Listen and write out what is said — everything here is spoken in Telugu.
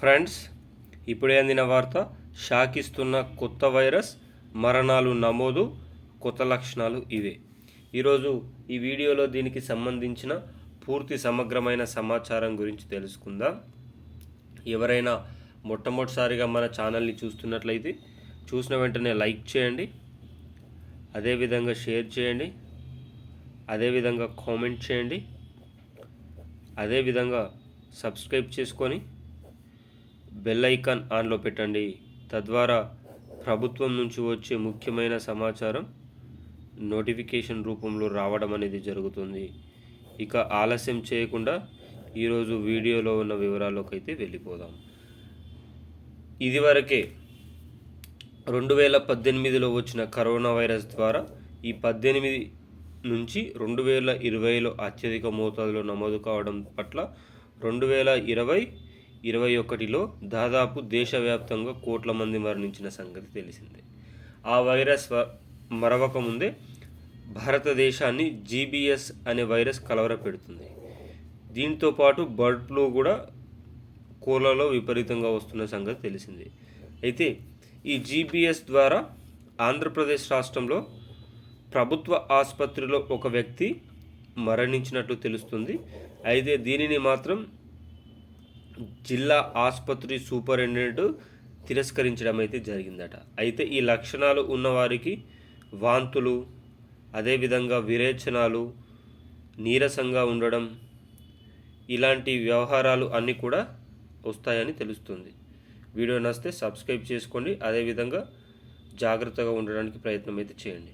ఫ్రెండ్స్, ఇప్పుడే అందిన వార్త. షాక్ ఇస్తున్న కొత్త వైరస్, మరణాలు నమోదు, కొత్త లక్షణాలు ఇవే. ఈరోజు ఈ వీడియోలో దీనికి సంబంధించిన పూర్తి సమగ్రమైన సమాచారం గురించి తెలుసుకుందాం. ఎవరైనా మొట్టమొదటిసారిగా మన ఛానల్ని చూస్తున్నట్లయితే చూసిన వెంటనే లైక్ చేయండి, అదేవిధంగా షేర్ చేయండి, అదేవిధంగా కామెంట్ చేయండి, అదేవిధంగా సబ్స్క్రైబ్ చేసుకొని బెల్ ఐకాన్ ఆన్లో పెట్టండి. తద్వారా ప్రభుత్వం నుంచి వచ్చే ముఖ్యమైన సమాచారం నోటిఫికేషన్ రూపంలో రావడం అనేది జరుగుతుంది. ఇక ఆలస్యం చేయకుండా ఈరోజు వీడియోలో ఉన్న వివరాల్లోకి అయితే వెళ్ళిపోదాం. ఇదివరకే 2018లో వచ్చిన కరోనా వైరస్ ద్వారా ఈ 18 నుంచి 2020లో అత్యధిక మోతాదులో నమోదు కావడం పట్ల 2020-21లో దాదాపు దేశవ్యాప్తంగా కోట్ల మంది మరణించిన సంగతి తెలిసిందే. ఆ వైరస్ మరవక ముందే భారతదేశాన్ని జీబీఎస్ అనే వైరస్ కలవరపెడుతుంది. దీంతో పాటు బర్డ్ ఫ్లూ కూడా కోళ్ళలో విపరీతంగా వస్తున్న సంగతి తెలిసిందే. అయితే ఈ జీబీఎస్ ద్వారా ఆంధ్రప్రదేశ్ రాష్ట్రంలో ప్రభుత్వ ఆసుపత్రిలో ఒక వ్యక్తి మరణించినట్లు తెలుస్తుంది. అయితే దీనిని మాత్రం జిల్లా ఆసుపత్రి సూపరింటెండెంట్ తిరస్కరించడం అయితే జరిగిందట. అయితే ఈ లక్షణాలు ఉన్నవారికి వాంతులు, అదేవిధంగా విరేచనాలు, నీరసంగా ఉండడం, ఇలాంటి వ్యవహారాలు అన్నీ కూడా వస్తాయని తెలుస్తుంది. వీడియో నచ్చితే సబ్స్క్రైబ్ చేసుకోండి, అదేవిధంగా జాగ్రత్తగా ఉండడానికి ప్రయత్నం అయితే చేయండి.